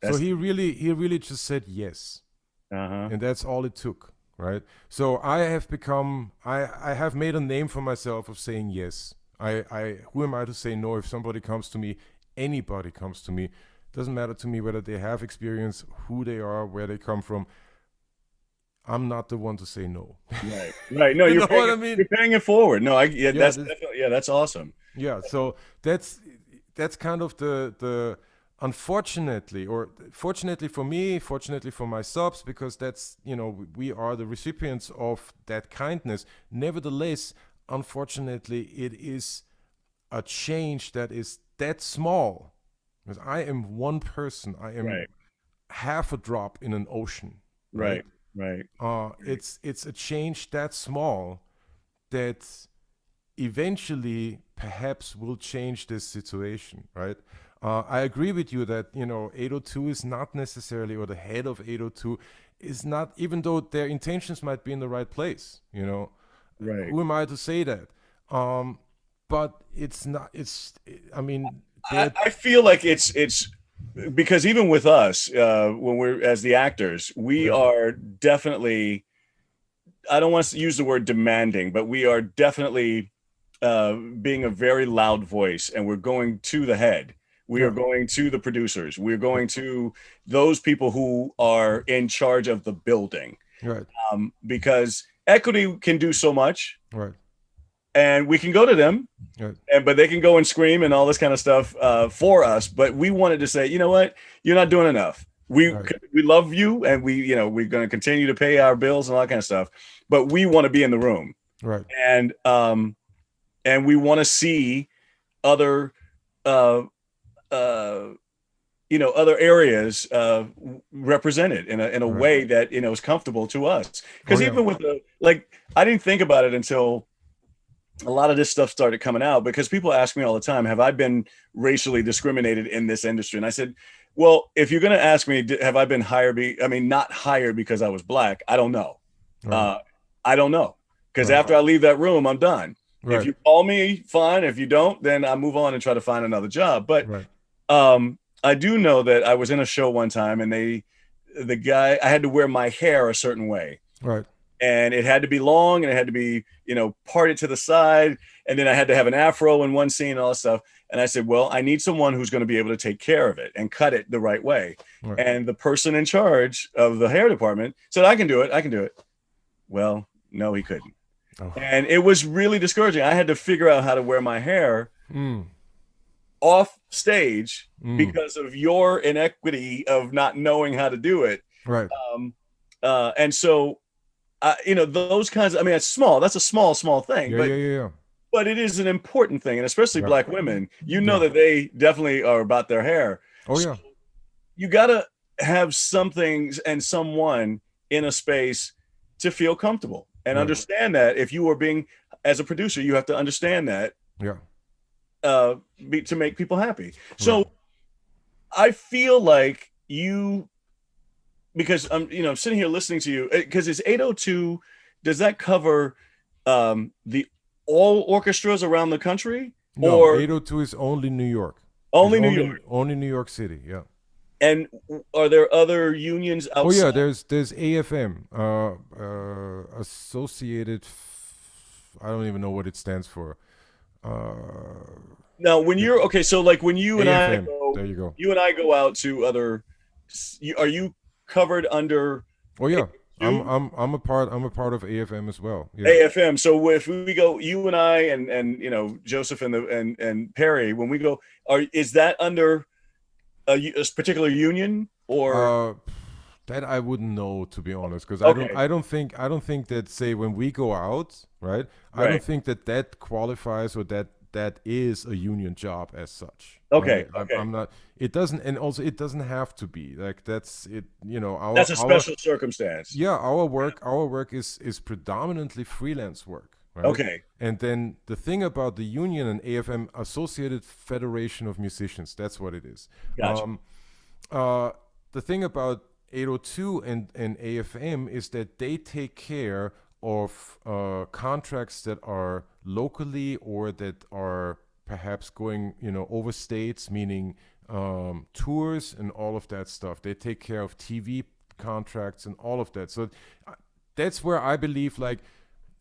So he really just said yes. And that's all it took, right? So I have made a name for myself of saying yes. Who am I to say no? If somebody comes to me, anybody comes to me, doesn't matter to me whether they have experience, who they are, where they come from. I'm not the one to say no. Right. No, you know what I mean? You're paying it forward. No, that's awesome. Yeah. So that's kind of the unfortunately, or fortunately for me, fortunately for my subs, because that's, we are the recipients of that kindness. Nevertheless, unfortunately, it is a change that is that small, because I am one person. I am half a drop in an ocean. Right. It's a change that small that eventually perhaps will change this situation, right? I agree with you that 802 is not necessarily, or the head of 802 is not, even though their intentions might be in the right place. Right. Who am I to say that? But it's not. I mean, I feel like it's because even with us, when we're as the actors, we are definitely, I don't want to use the word demanding, but we are definitely being a very loud voice, and we're going to the head. We are going to the producers. We're going to those people who are in charge of the building. Right. Because equity can do so much. Right. And we can go to them, but they can go and scream and all this kind of stuff for us. But we wanted to say, you know what? You're not doing enough. We love you, and we're going to continue to pay our bills and all that kind of stuff. But we want to be in the room, right? And we want to see other, other areas represented in a way that is comfortable to us. Because even with I didn't think about it until a lot of this stuff started coming out, because people ask me all the time, have I been racially discriminated in this industry? And I said, well, if you're going to ask me, have I been not hired because I was black? I don't know. I don't know. Because after I leave that room, I'm done. If you call me, fine. If you don't, then I move on and try to find another job. But I do know that I was in a show one time, and I had to wear my hair a certain way. Right. And it had to be long, and it had to be, parted to the side. And then I had to have an afro in one scene and all that stuff. And I said, well, I need someone who's going to be able to take care of it and cut it the right way. Right. And the person in charge of the hair department said, I can do it. Well, no, he couldn't. Oh. And it was really discouraging. I had to figure out how to wear my hair off stage because of your inequity of not knowing how to do it. Right. And so, those kinds of, it's small. That's a small thing. Yeah. But it is an important thing. And especially black women, that they definitely are about their hair. Oh, so you got to have something and someone in a space to feel comfortable and understand that if you are being, as a producer, you have to understand that. Yeah. To make people happy. So I feel like because I'm sitting here listening to you, because it's 802, does that cover all orchestras around the country? No, or 802 is only New York. Only New York. Only New York City, yeah. And are there other unions outside? Oh yeah, there's AFM, Associated. I don't even know what it stands for. Now, when you're so like when you and AFM, I go, there you go. You and I go out to other. Are you covered under? Oh yeah, I'm a part of AFM as well. Yeah. AFM. So if we go, you and I and Joseph and Perry, when we go, is that under a particular union or Uh, that I wouldn't know, to be honest, because okay, I don't think that, say, when we go out, right? I don't right, think that that qualifies, or that is a union job as such, okay, right? okay. I'm not. It doesn't, and also it doesn't have to be like that's it. You know, That's a special circumstance. yeah, our work is predominantly freelance work, right? Okay, And then the thing about the union and AFM, Associated Federation of Musicians, that's what it is. gotcha. Um, uh, the thing about 802 and AFM is that they take care of contracts that are locally or that are perhaps going, over states, meaning tours and all of that stuff. They take care of TV contracts and all of that. So uh, that's where I believe, like,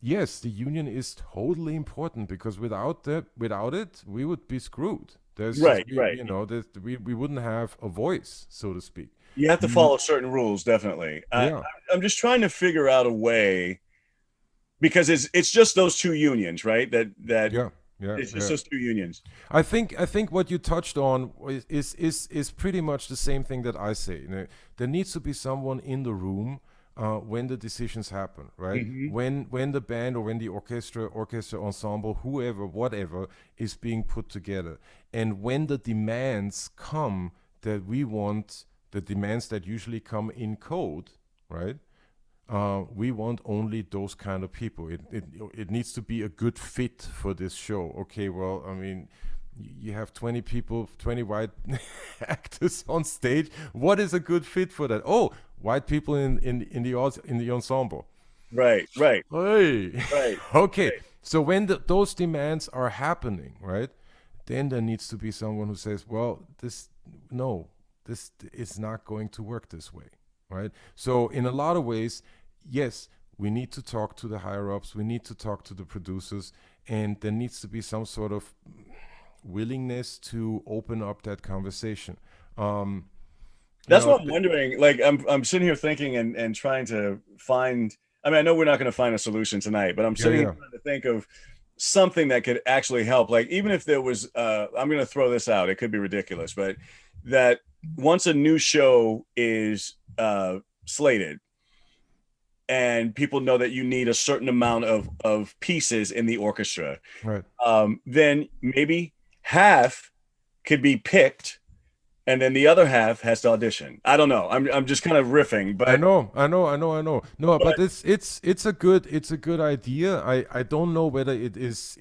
yes, the union is totally important, because without it, we would be screwed. There's just Right, right. we wouldn't have a voice, so to speak. You have to Mm, follow certain rules, definitely. yeah, I'm just trying to figure out a way because it's just those two unions, right? That yeah, yeah, it's just yeah. those two unions. I think what you touched on is pretty much the same thing that I say. There needs to be someone in the room when the decisions happen, right? Hmm. When the band, or when the orchestra ensemble, whoever, whatever, is being put together, and when the demands come that we want, the demands that usually come in code, right? We want only those kind of people. It needs to be a good fit for this show. Okay, well, I mean, you have 20 people, 20 white actors on stage. What is a good fit for that? Oh, white people in the ensemble. Right, right, Hey, right, okay. right. So when those demands are happening, right? Then there needs to be someone who says, well, no, this is not going to work this way, right? So in a lot of ways, yes, we need to talk to the higher ups, we need to talk to the producers, and there needs to be some sort of willingness to open up that conversation. Um, you That's know, what I'm wondering. Like, I'm sitting here thinking and trying to find. I mean, I know we're not going to find a solution tonight, but I'm yeah, sitting here yeah, trying to think of something that could actually help. Like, even if there was, I'm going to throw this out. It could be ridiculous, but that once a new show is slated, and people know that you need a certain amount of pieces in the orchestra, right. then maybe half could be picked and then the other half has to audition. I don't know. I'm just kind of riffing, I but know, I know, I know, I know. No, but but it's a good idea. I don't know whether it is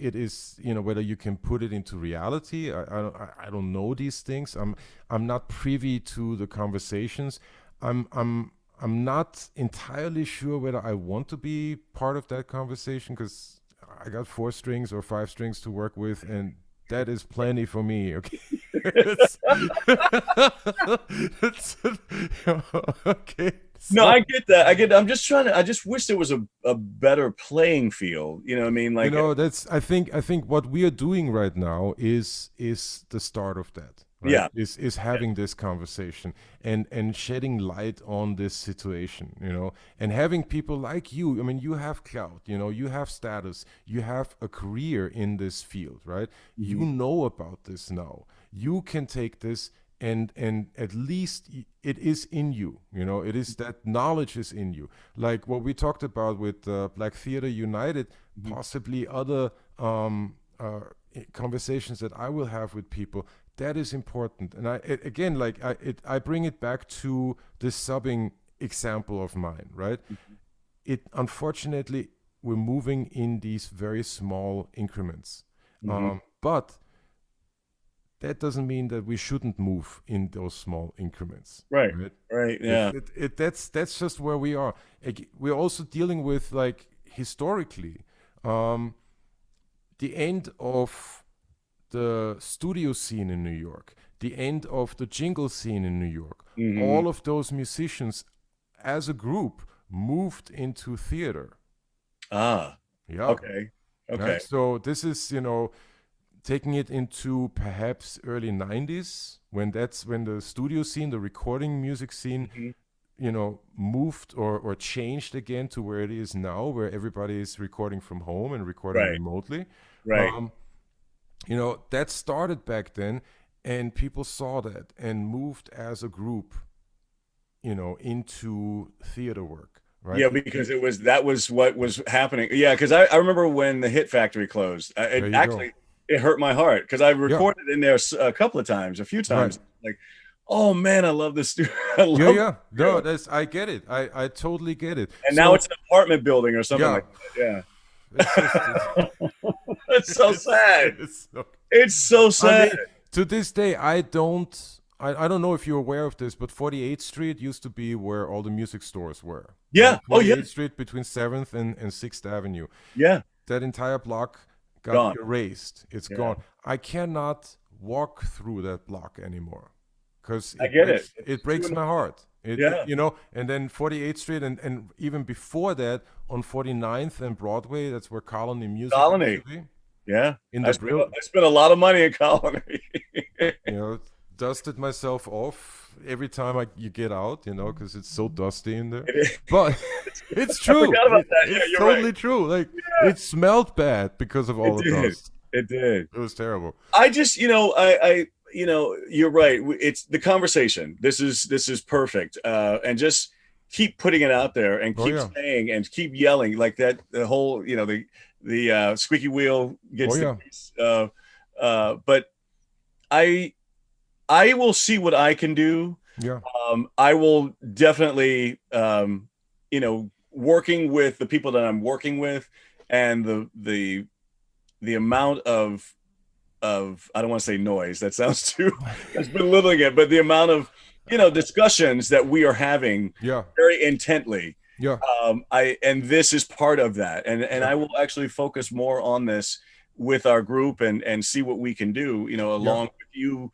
whether you can put it into reality. I don't know these things. I'm not privy to the conversations. I'm not entirely sure whether I want to be part of that conversation, because I got four strings or five strings to work with, and that is plenty for me. Okay. It's- it's- okay. no, So, I get that. I get. I'm just trying to. I just wish there was a better playing field. You know what I mean? Like, that's I think what we are doing right now is the start of that, right? yeah, Is yeah. having this conversation and shedding light on this situation, and having people like you. I mean, you have clout, you have status, you have a career in this field, right? You Mhm. know about this now. You can take this, and at least it is in you, it is that knowledge is in you, like what we talked about with Black Theater United, Mhm. possibly other conversations that I will have with people. That is important, and again, like I bring it back to this subbing example of mine, right? It unfortunately, we're moving in these very small increments, Mhm. but that doesn't mean that we shouldn't move in those small increments, Right, right? right, It's yeah. that's just where we are. We're also dealing with, like, historically, um, the end of the studio scene in New York, the end of the jingle scene in New York. Hmm. All of those musicians, as a group, moved into theater. Ah, Yeah, okay, okay, right. So this is, taking it into perhaps early 90s, when the studio scene, the recording music scene, hmm, moved or changed again to where it is now, where everybody is recording from home and recording right, remotely. right. um, that started back then, and people saw that and moved as a group, into theater work, right? Yeah, because that was what was happening. Yeah, because I remember when the Hit Factory closed. There It you go. actually it hurt my heart because I Yeah, recorded in there a couple of times, a few right. times. Like, oh man, I love this studio. I Yeah, love yeah. this No, studio. that's I get it. I totally get it. And now it's So an apartment building or something yeah, like that. it's just Yeah, it's so sad. it's so, It's so I sad. mean, to this day, I don't know if you're aware of this, but 48th Street used to be where all the music stores were, right? Yeah. Oh yeah. 48th Street between 7th and 6th Avenue. Yeah. That entire block got Gone. erased. It's Yeah. gone. I cannot walk through that block anymore because I get it. it It's too breaks my heart. Yeah. And then 48th Street and even before that on 49th and Broadway, that's where Colony Music used Colony. to be. Yeah. In the brill, I spent a lot of money in Colony. dusted myself off every time you get out, because it's so dusty in there. It is. But it's I true. forgot about that. Yeah, It's you're totally right. true. Like Yeah. it smelled bad because of all It the did. dust. It did. It was terrible. I just, you're right. It's the conversation. This is perfect. And just keep putting it out there and Oh keep yeah. saying and keep yelling like that. The whole, the squeaky wheel gets Oh the yeah. grease. But I I will see what I can do. Yeah. I will definitely, working with the people that I'm working with, and the amount of I don't want to say noise. That sounds too that's belittling it, but the amount of discussions that we are having Yeah. very intently. Yeah. And this is part of that, and Yeah. I will actually focus more on this with our group and see what we can do. Along with you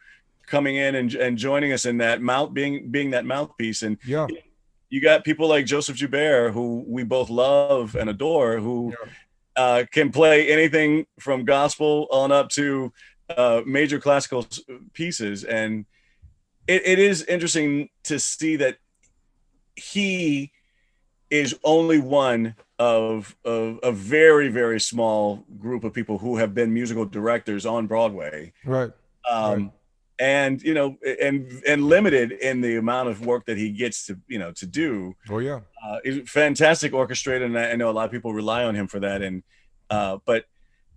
coming in and joining us in that being that mouthpiece. And Yeah. you got people like Joseph Joubert, who we both love and adore, who can play anything from gospel on up to major classical pieces. And it is interesting to see that he is only one of a very, very small group of people who have been musical directors on Broadway. Right. Right. And and limited in the amount of work that he gets to do. Oh yeah. He's fantastic orchestrator, and I know a lot of people rely on him for that. And but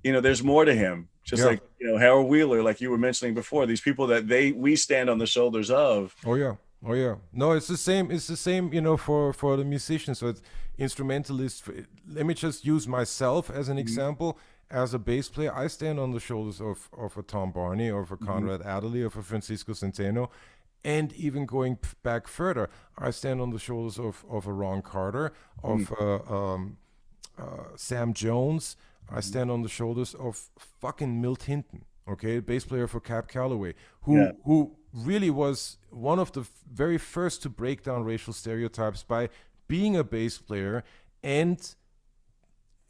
there's more to him. Just like Harold Wheeler, like you were mentioning before, these people that we stand on the shoulders of. Oh yeah. Oh yeah. No, it's the same. It's the same. For the musicians. So it's instrumentalists. Let me just use myself as an example. As a bass player, I stand on the shoulders of a Tom Barney, of a Conrad Adderley, of a Francisco Centeno, and even going back further, I stand on the shoulders of a Ron Carter, of Sam Jones. I stand on the shoulders of fucking Milt Hinton, okay, bass player for Cab Calloway, who really was one of the very first to break down racial stereotypes by being a bass player and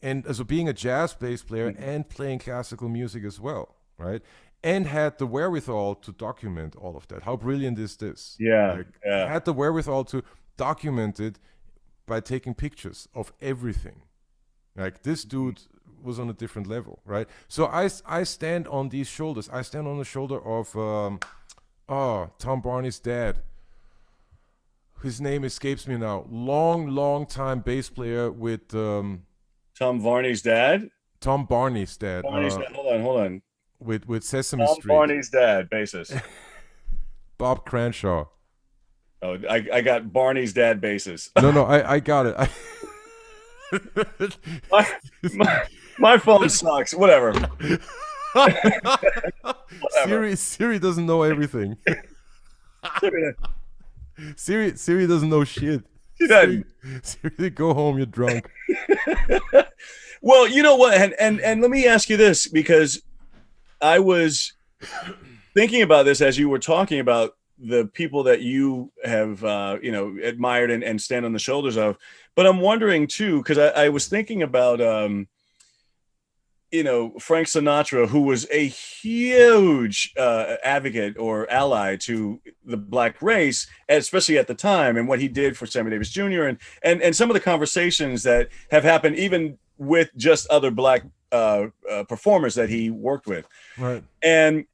as being a jazz bass player and playing classical music as well, right? And had the wherewithal to document all of that. How brilliant is this? Had the wherewithal to document it by taking pictures of everything. Like this dude was on a different level, right? So I stand on these shoulders. I stand on the shoulder of Tom Barney's dad. His name escapes me now. Long time bass player with Tom Barney's dad. Tom Barney's dad. Hold on. With Sesame Tom Street. Barney's dad, bassist. Bob Cranshaw. Oh, I got Barney's dad bassist. No, I got it. My phone sucks. Whatever. Siri doesn't know everything. Siri doesn't know shit. She doesn't. Siri, go home. You're drunk. Well, you know what? And let me ask you this, because I was thinking about this as you were talking about the people that you have, admired and stand on the shoulders of. But I'm wondering too, because I was thinking about, Frank Sinatra, who was a huge advocate or ally to the Black race, especially at the time, and what he did for Sammy Davis Jr. and some of the conversations that have happened even with just other Black performers that he worked with. Right. And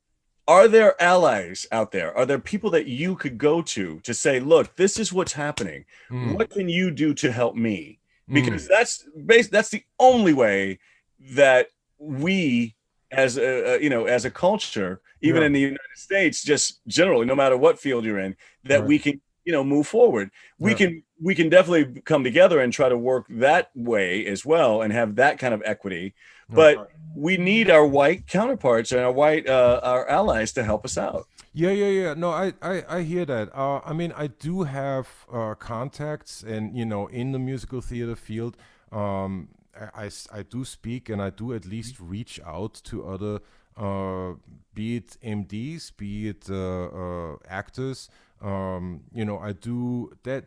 are there allies out there? Are there people that you could go to say, look, this is what's happening. Mm, What can you do to help me? mm, Because that's the only way that we as as a culture, even yeah, in the United States, just generally, no matter what field you're in, that right, we can, move forward. We yeah, can we can definitely come together and try to work that way as well and have that kind of equity. right. But we need our white counterparts and our allies to help us out. Yeah, yeah, yeah. No, I hear that. I mean, I do have contacts, and in the musical theater field, I do speak, and I do at least reach out to other, be it MDs, be it actors. I do that.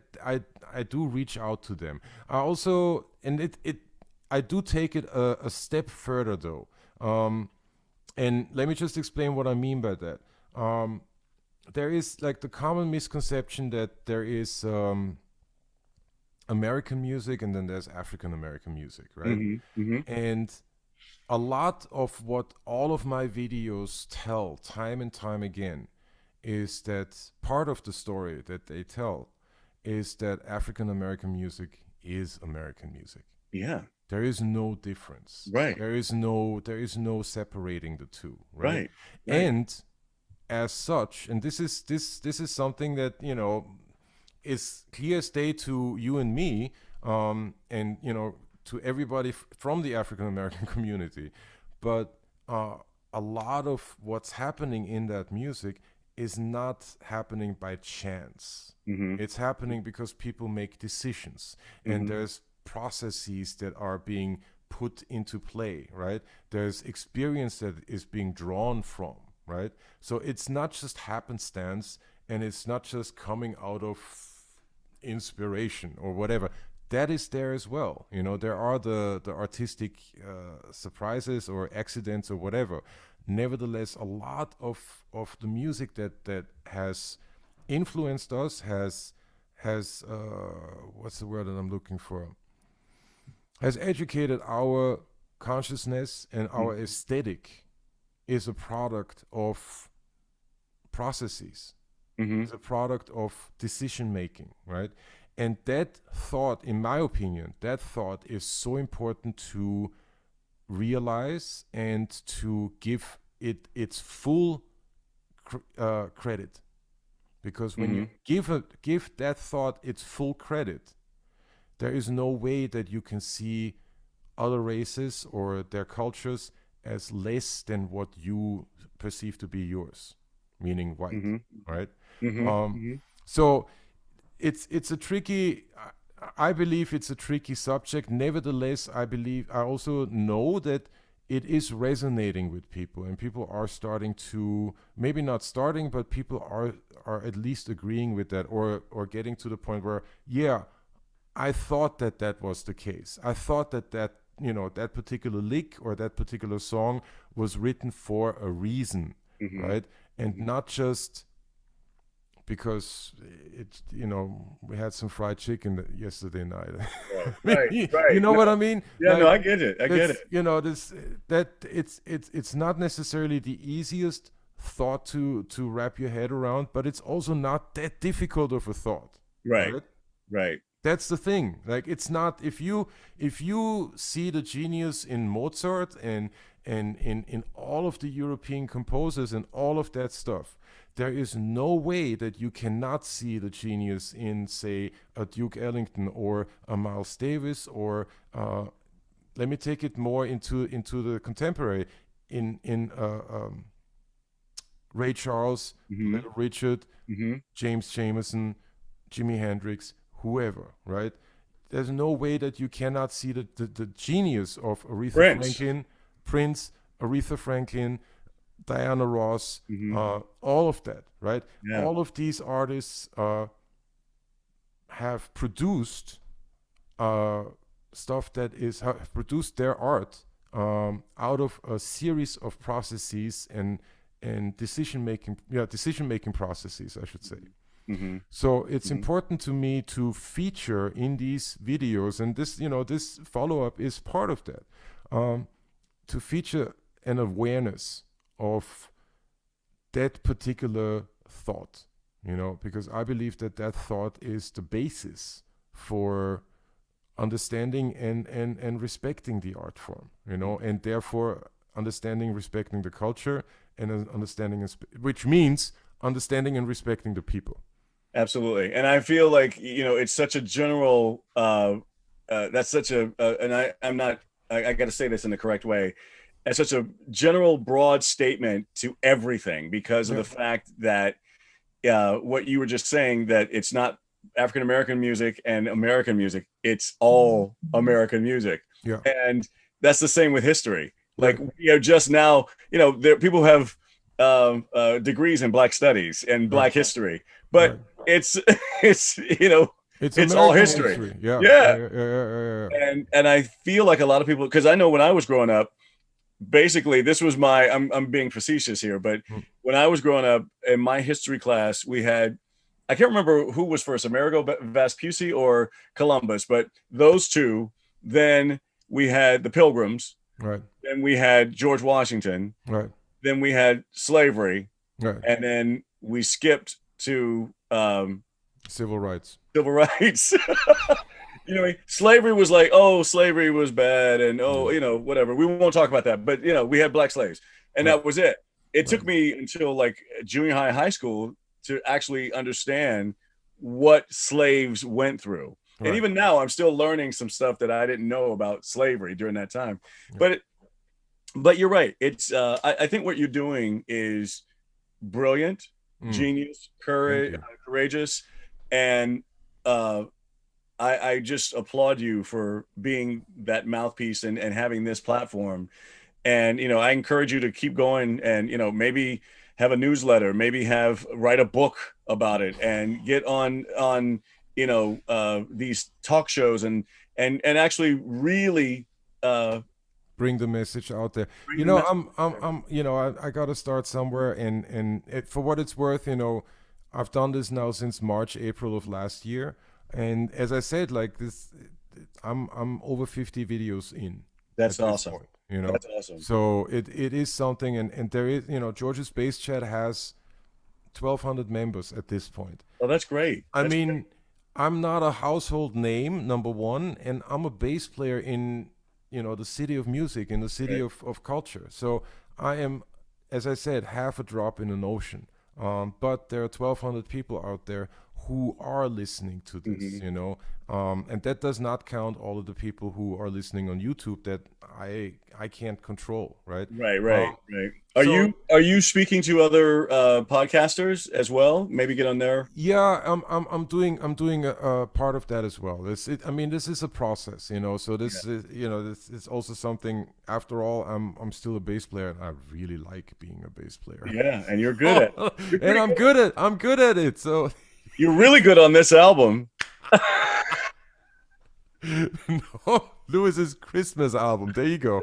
I do reach out to them. I also, and I do take it a step further though. And let me just explain what I mean by that. Um, there is like the common misconception that there is American music and then there's African American music, right? Hmm. Hmm. And a lot of what all of my videos tell time and time again is that part of the story that they tell is that African American music is American music. Yeah. There is no difference. Right. There is no separating the two, right? Right. Right. And as such, and this is something that is clear as day to you and me, and to everybody from the African American community, but a lot of what's happening in that music is not happening by chance. Hmm. It's happening because people make decisions, and Hmm. there's processes that are being put into play, right? There's experience that is being drawn from, right? So it's not just happenstance, and it's not just coming out of inspiration or whatever. That is there as well. There are the artistic surprises or accidents or whatever. Nevertheless, a lot of the music that has influenced us has what's the word that I'm looking for? Has educated our consciousness, and our aesthetic is a product of processes, Hmm. is a product of decision making, right? And that thought, in my opinion, that thought is so important to realize and to give it its full credit. Because when you Hmm. give that thought its full credit, there is no way that you can see other races or their cultures as less than what you perceive to be yours, meaning white, Hmm. right? Hmm. Um, Hmm. so it's a tricky. I believe it's a tricky subject. Nevertheless, I also know that it is resonating with people, and people are starting to, maybe not starting, but people are at least agreeing with that, or getting to the point where, yeah, I thought that was the case. I thought that particular lick or that particular song was written for a reason, Hmm. right? And not just because we had some fried chicken yesterday night. Right. I Right. mean, you Right. know No. what I mean? Yeah. No. Like, I get it. I get it's it. this that it's not necessarily the easiest thought to wrap your head around, but it's also not that difficult of a thought, Right. right? Right. That's the thing. Like, it's not, if you see the genius in Mozart and in all of the European composers and all of that stuff, there is no way that you cannot see the genius in, say, a Duke Ellington or a Miles Davis, or let me take it more into the contemporary, in Ray Charles, Hmm. Little Richard, Hmm. James Jamerson, Jimi Hendrix, whoever, right? There's no way that you cannot see the genius of Aretha Prince. Franklin, Prince, Aretha Franklin, Diana Ross, Hmm. all of that, right? Yeah. All of these artists have produced uh, stuff that have produced their art out of a series of processes and decision making processes, I should say. Hmm. So it's Hmm. important to me to feature in these videos, and this follow up is part of that, to feature an awareness of that particular thought, you know, because I believe that that thought is the basis for understanding and respecting the art form, you know, and therefore understanding, respecting the culture, and understanding, which means understanding and respecting the people. Absolutely. And I feel like, you know, it's such a general, that's such a, and I'm not, I got to say this in the correct way. It's such a general, broad statement to everything because of Yeah. the fact that what you were just saying, that it's not African American music and American music, it's all American music. Yeah. And that's the same with history. Like, Right. you know, just now, you know, there people have degrees in Black studies and Right. Black history, Right. but it's it's you know, It's it's all American history. history. Yeah. Yeah. Yeah. And I feel like a lot of people, because I know when I was growing up, basically this was my, I'm being facetious here, but Mm. when I was growing up in my history class, we had, I can't remember who was first, Amerigo Vespucci or Columbus, but those two. Then we had the Pilgrims. Right. Then we had George Washington. Right. Then we had slavery, Right. and then we skipped to Civil rights. civil rights. You know, slavery was like, oh, slavery was bad, and oh, you know, whatever. We won't talk about that. But you know, we had black slaves, and Right. that was it. It took Right. me until like junior high, high school to actually understand what slaves went through. And Right. even now, I'm still learning some stuff that I didn't know about slavery during that time. Yeah. But you're right. It's I think what you're doing is brilliant, Mm. genius, Thank you. courageous, and uh, I just applaud you for being that mouthpiece and having this platform. And you know, I encourage you to keep going, and you know, maybe have a newsletter, maybe write a book about it, and get on you know these talk shows and actually really Bring the message out there. bring You the know, message. you know, I got to start somewhere, and for what it's worth, you know, I've done this now since March, April of last year, and as I said, like this, I'm over 50 videos in That's at this awesome. point, you know. That's awesome. So it is something, and there is, you know, George's Space Chat has 1,200 members at this point. Oh, that's great. I That's mean, great. I'm not a household name, number one, and I'm a bass player in, you know, the city of music, in the city Right. of culture. So I am, as I said, half a drop in an ocean. But there are 1,200 people out there who are listening to this, Mhm. you know, and that does not count all of the people who are listening on YouTube that I can't control, right? Right, right, Um, right. so Are you speaking to other podcasters as well? Maybe get on there. yeah, I'm doing a part of that as well. I mean, this is a process, you know. So this is, you know, this is also something. After all, I'm still a bass player, and I really like being a bass player. Yeah, and you're good at. You're And pretty good. I'm good at it. So You're really good on this album. no, Lewis's Christmas album. There you go.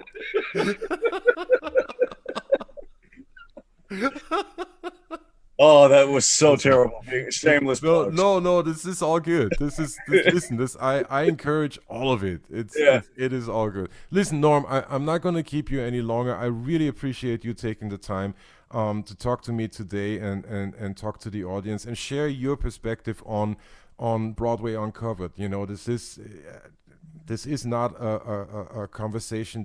Oh, that was so terrible. Shameless No, plugs. no. This is all good. Listen. I encourage all of it. Yeah. It is all good. Listen, Norm. I'm not going to keep you any longer. I really appreciate you taking the time to talk to me today and talk to the audience and share your perspective on Broadway Uncovered. You know, this is not a conversation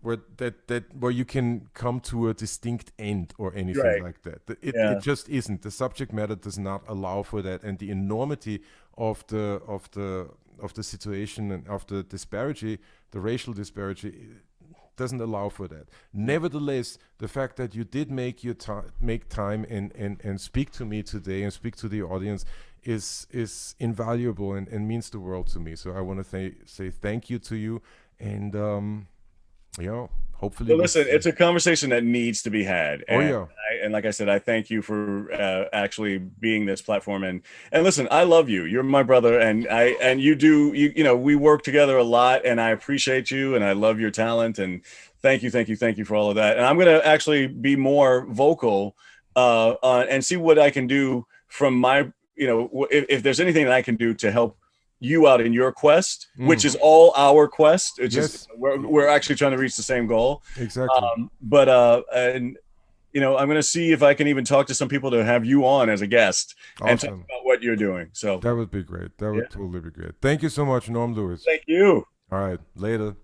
where you can come to a distinct end or anything Right. like that. Yeah. It just isn't. The subject matter does not allow for that, and the enormity of the situation and of the disparity, the racial disparity, doesn't allow for that. Nevertheless, the fact that you did make time and speak to me today and speak to the audience is invaluable and means the world to me. So I want to say thank you to you, and you know, hopefully. Well, listen, it's a conversation that needs to be had. Oh And yeah. and like I said, I thank you for actually being this platform. And listen, I love you. You're my brother, and you know, we work together a lot, and I appreciate you, and I love your talent, and thank you for all of that. And I'm gonna actually be more vocal and see what I can do from my, you know, if there's anything that I can do to help you out in your quest, which is all our quest. It's Yes. just we're actually trying to reach the same goal. Exactly. But and I'm going to see if I can even talk to some people to have you on as a guest and talk Awesome. about what you're doing. So, That would be great. That yeah, would totally be great. Thank you so much, Norm Lewis. thank you. All right. Later.